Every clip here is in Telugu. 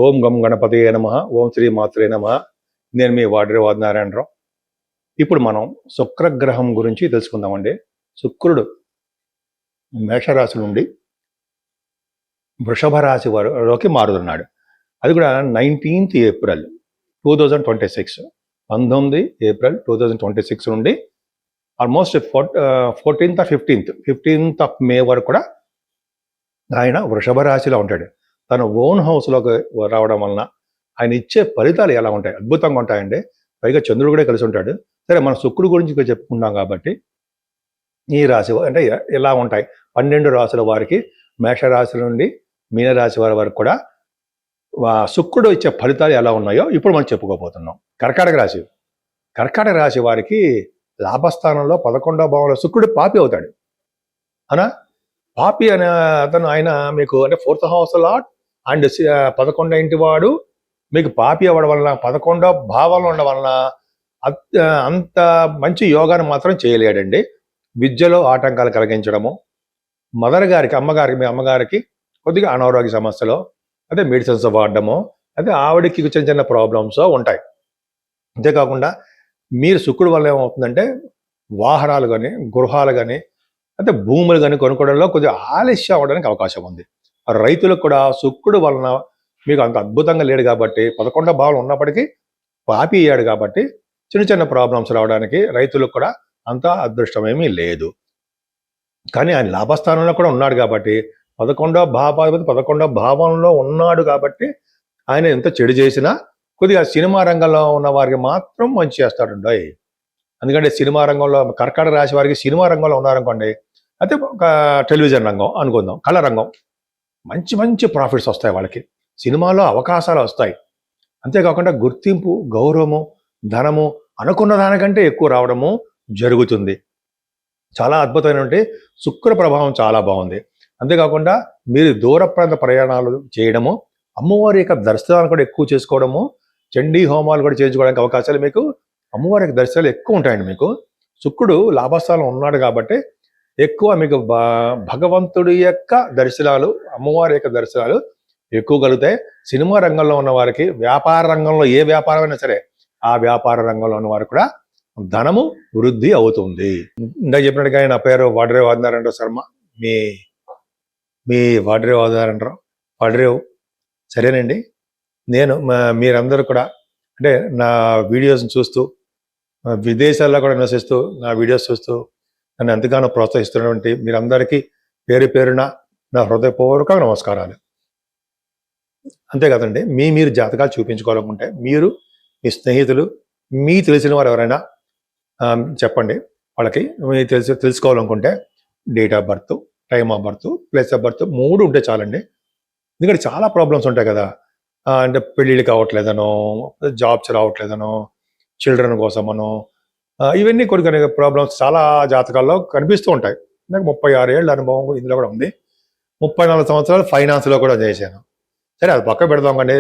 ఓం గం గణపతియే నమః. ఓం శ్రీ మాత్రే నమః. నేను మీ వాడ్రేవాది నారాయణరావు. ఇప్పుడు మనం శుక్రగ్రహం గురించి తెలుసుకుందామండి. శుక్రుడు మేషరాశి నుండి వృషభ రాశి వారిలోకి మారుతున్నాడు. అది కూడా 19th ఏప్రిల్ 2026, 19 ఏప్రిల్ 2026 నుండి almost 14th or 15th of మే వరకు కూడా ఆయన వృషభ రాశిలో ఉంటాడు. తన ఓన్ హౌస్లోకి రావడం వలన ఆయన ఇచ్చే ఫలితాలు ఎలా ఉంటాయి? అద్భుతంగా ఉంటాయండి. పైగా చంద్రుడు కూడా కలిసి ఉంటాడు. సరే, మన శుక్రుడు గురించి చెప్పుకున్నాం కాబట్టి ఈ రాశి అంటే ఎలా ఉంటాయి? 12 రాశుల వారికి, మేషరాశి నుండి మీనరాశి వారి వరకు కూడా శుక్రుడు ఇచ్చే ఫలితాలు ఎలా ఉన్నాయో ఇప్పుడు మనం చెప్పుకోబోతున్నాం. కర్కాటక రాశి వారికి లాభస్థానంలో 11వ భావంలో శుక్రుడు పాపి అవుతాడు. అవునా? పాపి అనే అతను ఆయన మీకు అంటే 4th house లాట్ అండ్ 11వ ఇంటి వాడు మీకు పాపి అవ్వడం వలన 11వ భావంలో ఉండడం వలన అంత మంచి యోగాన్ని మాత్రం చేయలేడండి. విద్యలో ఆటంకాలు కలిగించడము, మీ అమ్మగారికి కొద్దిగా అనారోగ్య సమస్యలు, అదే మెడిసిన్స్ వాడడము, అదే ఆవిడకి చిన్న చిన్న ప్రాబ్లమ్స్ ఉంటాయి. అంతేకాకుండా మీరు శుక్రుడు వల్ల ఏమవుతుందంటే వాహనాలు కానీ, గృహాలు కానీ, అంటే భూములు కానీ కొనుక్కోవడంలో కొద్దిగా ఆలస్యం అవ్వడానికి అవకాశం ఉంది. రైతులకు కూడా శుక్రుడు వలన మీకు అంత అద్భుతంగా లేడు కాబట్టి 11వ భావం ఉన్నప్పటికీ పాపి అయ్యాడు కాబట్టి చిన్న చిన్న ప్రాబ్లమ్స్ రావడానికి రైతులకు కూడా అంత అదృష్టమేమీ లేదు. కానీ ఆయన లాభస్థానంలో కూడా ఉన్నాడు కాబట్టి 11వ భావంలో ఉన్నాడు కాబట్టి ఆయన ఎంత చెడు చేసినా కొద్దిగా సినిమా రంగంలో ఉన్న వారికి మాత్రం మంచి చేస్తాడు. ఎందుకంటే సినిమా రంగంలో కర్కాటక రాశి వారికి సినిమా రంగంలో ఉన్నారనుకోండి, అయితే ఒక టెలివిజన్ రంగం అనుకుందాం, కళ రంగం, మంచి మంచి ప్రాఫిట్స్ వస్తాయి వాళ్ళకి, సినిమాలో అవకాశాలు వస్తాయి. అంతేకాకుండా గుర్తింపు, గౌరవము, ధనము అనుకున్న దానికంటే ఎక్కువ రావడము జరుగుతుంది. చాలా అద్భుతమైనటువంటి శుక్ర ప్రభావం చాలా బాగుంది. అంతేకాకుండా మీరు దూర ప్రాంత ప్రయాణాలు చేయడము, అమ్మవారి యొక్క దర్శనాలు కూడా ఎక్కువ చేసుకోవడము, చండీ హోమాలు కూడా చేయించుకోవడానికి అవకాశాలు మీకు అమ్మవారి యొక్క దర్శనాలు ఎక్కువ ఉంటాయండి. మీకు శుక్రుడు లాభస్థానం ఉన్నాడు కాబట్టి ఎక్కువ మీకు భగవంతుడి యొక్క దర్శనాలు, అమ్మవారి యొక్క దర్శనాలు ఎక్కువ కలుగుతాయి. సినిమా రంగంలో ఉన్న వారికి, వ్యాపార రంగంలో ఏ వ్యాపారమైనా సరే ఆ వ్యాపార రంగంలో ఉన్న వారికి కూడా ధనము వృద్ధి అవుతుంది. ఇందాక చెప్పినట్టుగా నా పేరు వాడ్రేవాది నారాయణరావు శర్మ. మీ వాడ్రేవాది నారాయణరావు వాడ్రేవ్. సరేనండి, నేను మీరందరూ కూడా అంటే నా వీడియోస్ని చూస్తూ, విదేశాల్లో కూడా నివసిస్తూ నా వీడియోస్ చూస్తూ నన్ను ఎంతగానో ప్రోత్సహిస్తున్నటువంటి మీరందరికీ పేరు పేరున నా హృదయపూర్వక నమస్కారాలు. అంతే కదండి, మీరు జాతకాలు చూపించుకోవాలనుకుంటే మీరు, మీ స్నేహితులు, మీ తెలిసిన వారు ఎవరైనా చెప్పండి. వాళ్ళకి మీరు తెలుసుకోవాలనుకుంటే date of birth, time of birth, place of birth 3 ఉంటే చాలండి. ఎందుకంటే చాలా ప్రాబ్లమ్స్ ఉంటాయి కదా, అంటే పెళ్ళిళ్ళు కావట్లేదనో, జాబ్స్ రావట్లేదనో, చిల్డ్రన్ కోసమనో, ఇవన్నీ కొన్ని ప్రాబ్లమ్స్ చాలా జాతకాల్లో కనిపిస్తూ ఉంటాయి. నాకు 36 ఏళ్ళ అనుభవం ఇందులో కూడా ఉంది. 34 సంవత్సరాలు ఫైనాన్స్లో కూడా చేశాను. సరే, అది పక్క పెడదాం కండి.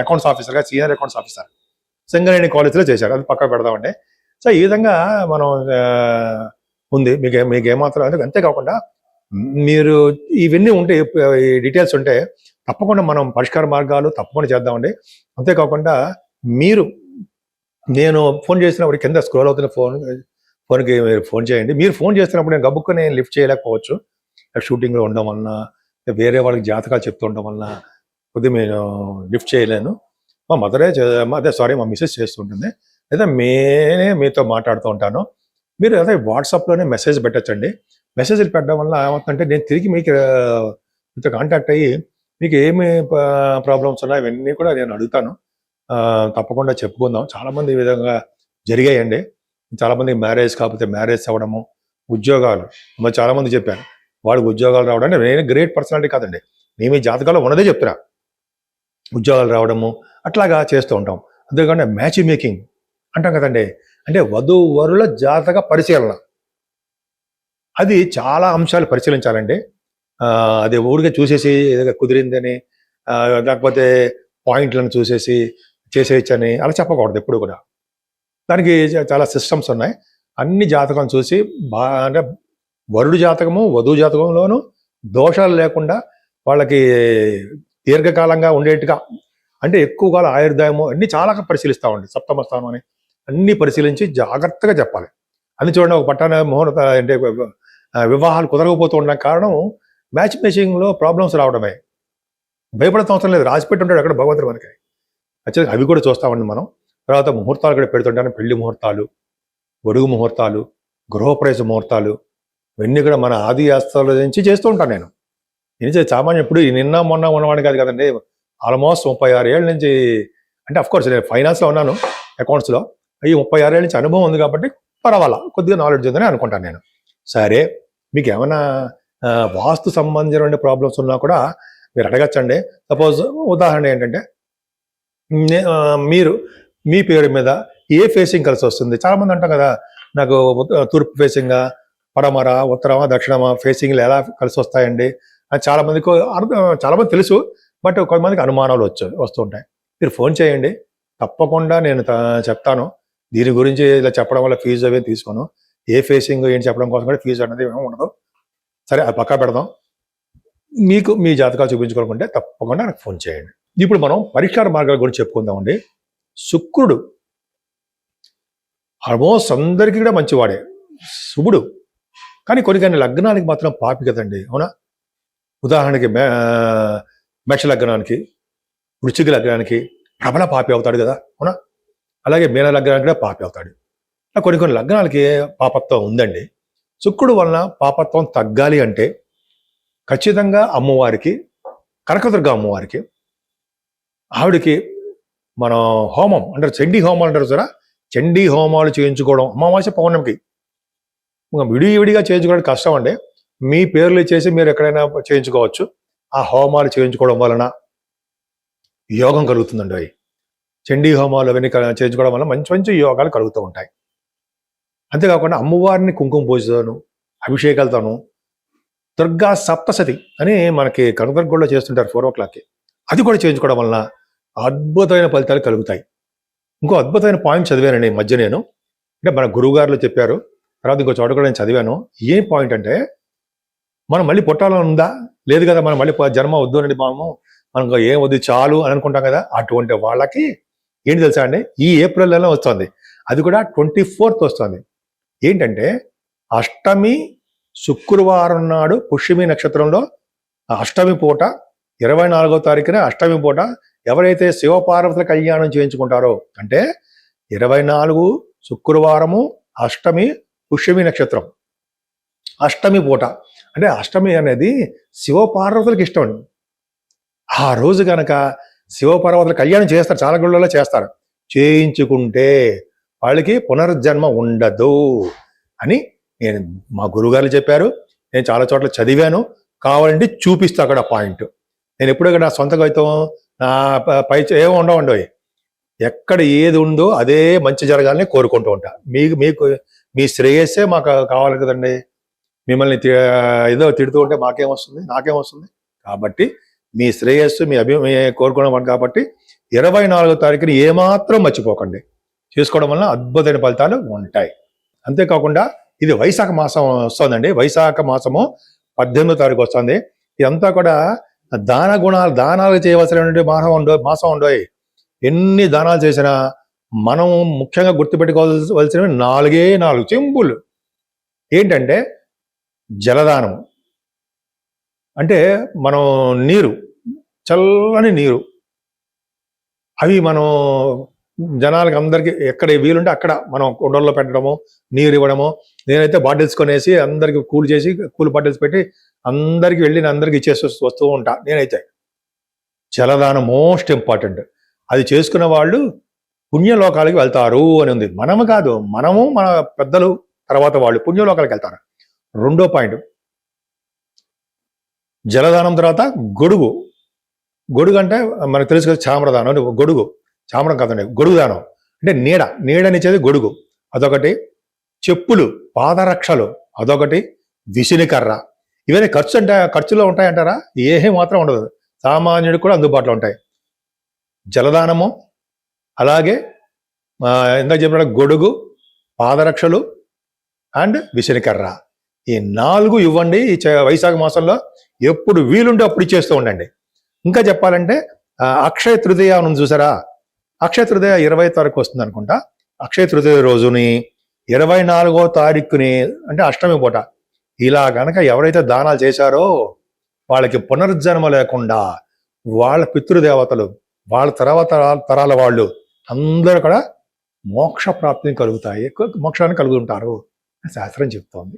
అకౌంట్స్ ఆఫీసర్గా, సీనియర్ అకౌంట్స్ ఆఫీసర్ సింగరేణి కాలేజ్లో చేశారు. అది పక్క పెడదామండి. సో ఈ విధంగా మనం ఉంది. మీకు ఏమాత్రం అంటే, అంతేకాకుండా మీరు ఇవన్నీ ఉంటే, ఈ డీటెయిల్స్ ఉంటే తప్పకుండా మనం పరిష్కార మార్గాలు తప్పకుండా చేద్దామండి. అంతేకాకుండా నేను ఫోన్ చేసినప్పుడు కింద స్క్రోల్ అవుతున్న ఫోన్కి మీరు ఫోన్ చేయండి. మీరు ఫోన్ చేస్తున్నప్పుడు నేను గబుక్కు నేను లిఫ్ట్ చేయలేకపోవచ్చు. షూటింగ్లో ఉండడం వలన, వేరే వాళ్ళకి జాతకాలు చెప్తూ ఉండడం వలన కొద్దిగా నేను లిఫ్ట్ చేయలేను. మా మా మిస్సెస్ చేస్తుంటుంది, లేదా మీతో మాట్లాడుతూ ఉంటాను. మీరు అదే వాట్సాప్లోనే మెసేజ్ పెట్టచ్చండి. మెసేజ్లు పెట్టడం వల్ల ఏమవుతుందంటే నేను తిరిగి మీతో కాంటాక్ట్ అయ్యి మీకు ఏమి ప్రాబ్లమ్స్ ఉన్నాయో ఇవన్నీ కూడా నేను అడుగుతాను. తప్పకుండా చెప్పుకుందాం. చాలామంది ఈ విధంగా జరిగాయండి. చాలామంది మ్యారేజ్ కాకపోతే మ్యారేజ్ అవ్వడము, ఉద్యోగాలు, మరి చాలామంది చెప్పారు వాళ్ళకి ఉద్యోగాలు రావడం. అంటే నేను గ్రేట్ పర్సనాలిటీ కాదండి, మేము ఈ జాతకాల్లో ఉన్నదే చెప్తున్నా. ఉద్యోగాలు రావడము అట్లాగా చేస్తూ ఉంటాం. అంతేకాకుండా మ్యాచ్ మేకింగ్ అంటాం కదండి, అంటే వధూవరుల జాతక పరిశీలన, అది చాలా అంశాలు పరిశీలించాలండి. అది ఊరికే చూసేసి ఏదో కుదిరిందని, లేకపోతే పాయింట్లను చూసేసి చేసేయచ్చని అలా చెప్పకూడదు ఎప్పుడు కూడా. దానికి చాలా సిస్టమ్స్ ఉన్నాయి. అన్ని జాతకం చూసి అంటే వరుడు జాతకము, వధువు జాతకంలోనూ దోషాలు లేకుండా వాళ్ళకి దీర్ఘకాలంగా ఉండేట్టుగా అంటే ఎక్కువ కాలం ఆయుర్దాయము అన్ని చాలా పరిశీలిస్తామండి. సప్తమ స్థానం అని అన్ని పరిశీలించి జాగ్రత్తగా చెప్పాలి. అది చూడండి, ఒక పట్టాన ముహూర్త అంటే వివాహాలు కుదరకపోతూ ఉండడం కారణం మ్యాచ్ మేచింగ్లో ప్రాబ్లమ్స్ రావడమే. భయపడతాం అవసరం లేదు, రాసిపెట్టి ఉంటాడు అక్కడ భగవంతుడు మనకి. యాక్చువల్గా అవి కూడా చూస్తామండి మనం. తర్వాత ముహూర్తాలు కూడా పెడుతుంటాను, పెళ్లి ముహూర్తాలు, గొడుగు ముహూర్తాలు, గృహప్రవేశ ముహూర్తాలు, ఇవన్నీ కూడా మన ఆది ఆస్తాల నుంచి చేస్తూ ఉంటాను నేను. ఇది సామాన్యం. ఇప్పుడు నిన్న మొన్న ఉన్నవాడిని కాదు కదండి, ఆల్మోస్ట్ 36 ఏళ్ళ నుంచి. అంటే అఫ్కోర్స్ నేను ఫైనాన్స్లో ఉన్నాను, అకౌంట్స్లో. ఈ 36 ఏళ్ళ నుంచి అనుభవం ఉంది కాబట్టి పర్వాలా, కొద్దిగా నాలెడ్జ్ ఉందని అనుకుంటాను నేను. సరే, మీకు ఏమైనా వాస్తు సంబంధించిన ప్రాబ్లమ్స్ ఉన్నా కూడా మీరు అడగచ్చండి. సపోజ్ ఉదాహరణ ఏంటంటే, మీరు మీ పేరు మీద ఏ ఫేసింగ్ కలిసి వస్తుంది? చాలామంది అంటాం కదా, నాకు తూర్పు ఫేసింగా, పడమర, ఉత్తరమా, దక్షిణమా ఫేసింగ్లు ఎలా కలిసి వస్తాయండి అని చాలామంది తెలుసు. బట్ కొంతమందికి అనుమానాలు వస్తుంటాయి. మీరు ఫోన్ చేయండి, తప్పకుండా నేను చెప్తాను. దీని గురించి ఇలా చెప్పడం వల్ల ఫీజు అవి తీసుకోను. ఏ ఫేసింగ్ ఏంటి చెప్పడం కోసం కూడా ఫీజు అనేది ఏమీ ఉండదు. సరే, అది పక్కా పెడదాం. మీకు మీ జాతకాలు చూపించుకోవాలనుకుంటే తప్పకుండా నాకు ఫోన్ చేయండి. ఇప్పుడు మనం పరిష్కార మార్గాల గురించి చెప్పుకుందామండి. శుక్రుడు ఆల్మోస్ట్ అందరికీ కూడా మంచివాడే, శుభుడు. కానీ కొన్ని లగ్నానికి మాత్రం పాపి కదండి, అవునా? ఉదాహరణకి మేష లగ్నానికి, వృశ్చిక లగ్నానికి ప్రబల పాపి అవుతాడు కదా, అవునా? అలాగే మీన లగ్నానికి కూడా పాపి అవుతాడు. కొన్ని లగ్నాలకి పాపత్వం ఉందండి. శుక్రుడు వలన పాపత్వం తగ్గాలి అంటే ఖచ్చితంగా అమ్మవారికి, కనకదుర్గ అమ్మవారికి, ఆవిడికి మనం హోమం అంటారు, చండీ హోమాలు అంటారు సరే, చండీ హోమాలు చేయించుకోవడం అమావాస్య పౌర్ణమికి. విడివిడిగా చేయించుకోవడానికి కష్టం అండి. మీ పేర్లు చేసి మీరు ఎక్కడైనా చేయించుకోవచ్చు. ఆ హోమాలు చేయించుకోవడం వలన యోగం కలుగుతుందండి. అవి చండీ హోమాలు అవన్నీ చేయించుకోవడం వల్ల మంచి మంచి యోగాలు కలుగుతూ ఉంటాయి. అంతేకాకుండా అమ్మవారిని కుంకుమ పూజతోను, అభిషేకాలతోనూ, దుర్గా సప్తశతి అని మనకి కనకదుర్గలో చేస్తుంటారు 4 o'clockకి, అది కూడా చేయించుకోవడం వలన అద్భుతమైన ఫలితాలు కలుగుతాయి. ఇంకో అద్భుతమైన పాయింట్ చదివానండి ఈ మధ్య నేను. అంటే మన గురువుగారులు చెప్పారు, తర్వాత ఇంకో చోట కూడా నేను చదివాను. ఏం పాయింట్ అంటే, మనం మళ్ళీ పుట్టాలని ఉందా? లేదు కదా, మనం మళ్ళీ జన్మ వద్దు అండి, మనకు ఏం వద్దు చాలు అని అనుకుంటాం కదా. అటువంటి వాళ్ళకి ఏంటి తెలుసా అండి, ఈ ఏప్రిల్ నెలలో వస్తుంది, అది కూడా 24th వస్తుంది. ఏంటంటే అష్టమి శుక్రవారం నాడు పుష్యమి నక్షత్రంలో అష్టమి పూట 24వ తారీఖున అష్టమి పూట ఎవరైతే శివపార్వతుల కళ్యాణం చేయించుకుంటారో, అంటే 24 శుక్రవారము అష్టమి పుష్యమి నక్షత్రం అష్టమి పూట, అంటే అష్టమి అనేది శివపార్వతులకు ఇష్టం అండి. ఆ రోజు కనుక శివపార్వతుల కళ్యాణం చేస్తారు, చాలా గుళ్ళలో చేస్తారు. చేయించుకుంటే వాళ్ళకి పునర్జన్మ ఉండదు అని నేను మా గురువుగారు చెప్పారు. నేను చాలా చోట్ల చదివాను, కావాలంటే చూపిస్తా అక్కడ పాయింట్. నేను ఎప్పుడూ నా సొంతగా అయితే నా పై ఏమో ఉండవు, ఎక్కడ ఏది ఉందో అదే మంచి జరగాలని కోరుకుంటూ ఉంటా. మీకు మీ శ్రేయస్సే మాకు కావాలి కదండి. మిమ్మల్ని ఏదో తిడుతూ ఉంటే మాకేమొస్తుంది, నాకేమొస్తుంది? కాబట్టి మీ శ్రేయస్సు మీ కోరుకున్నాం కాబట్టి 24వ తారీఖుని ఏమాత్రం మర్చిపోకండి. చేసుకోవడం వలన అద్భుతమైన ఫలితాలు ఉంటాయి. అంతేకాకుండా ఇది వైశాఖ మాసం వస్తుందండి. వైశాఖ మాసము 18వ తారీఖు వస్తుంది. ఇదంతా కూడా దానాలు చేయవలసినటువంటి మాసం ఉండవు. ఎన్ని దానాలు చేసినా మనం ముఖ్యంగా గుర్తుపెట్టుకోవాల్సినవి 4 చెంబులు. ఏంటంటే జలదానం, అంటే మనం నీరు, చల్లని నీరు, అవి మనం జనాలకి అందరికీ ఎక్కడ వీలుంటే అక్కడ మనం కుండల్లో పెట్టడము, నీరు ఇవ్వడము. నేనైతే బాటిల్స్ కొనేసి అందరికి కూల్ బాటిల్స్ పెట్టి అందరికి వెళ్ళి అందరికి ఇచ్చేసి వస్తూ ఉంటా. నేనైతే జలదానం మోస్ట్ ఇంపార్టెంట్. అది చేసుకున్న వాళ్ళు పుణ్యలోకాలకి వెళ్తారు అని ఉంది. మనము కాదు, మనము మన పెద్దలు తర్వాత వాళ్ళు పుణ్యలోకాలకు వెళ్తారు. రెండో పాయింట్, జలదానం తర్వాత గొడుగు. గొడుగు అంటే మనకు తెలుసు కదా, చామ్రదానం. చామరం కాదండి, గొడుగు దానం అంటే నీడనిచ్చేది గొడుగు. అదొకటి. చెప్పులు, పాదరక్షలు అదొకటి. విసినికర్ర. ఇవన్నీ ఖర్చులో ఉంటాయంటారా? ఏమీ మాత్రం ఉండదు, సామాన్యుడికి కూడా అందుబాటులో ఉంటాయి. జలదానము, అలాగే ఇందాక చెప్పిన గొడుగు, పాదరక్షలు అండ్ విసినికర్ర. ఈ 4 ఇవ్వండి. ఈ వైశాఖ మాసంలో ఎప్పుడు వీలుంటే అప్పుడు ఇచ్చేస్తూ ఉండండి. ఇంకా చెప్పాలంటే అక్షయ తృతీయ ఉంది చూసారా, అక్షయ తృతీయ 20వ తారీఖు వస్తుంది అనుకుంటా. అక్షయ తృతీయ రోజుని 24వ తారీఖుని అంటే అష్టమి పూట ఇలా గనక ఎవరైతే దానాలు చేశారో వాళ్ళకి పునర్జన్మ లేకుండా వాళ్ళ పితృదేవతలు, వాళ్ళ తర్వాత తరాల వాళ్ళు అందరూ కూడా మోక్ష ప్రాప్తిని కలుగుతాయి, మోక్షాన్ని కలుగుతుంటారు శాస్త్రం చెప్తోంది.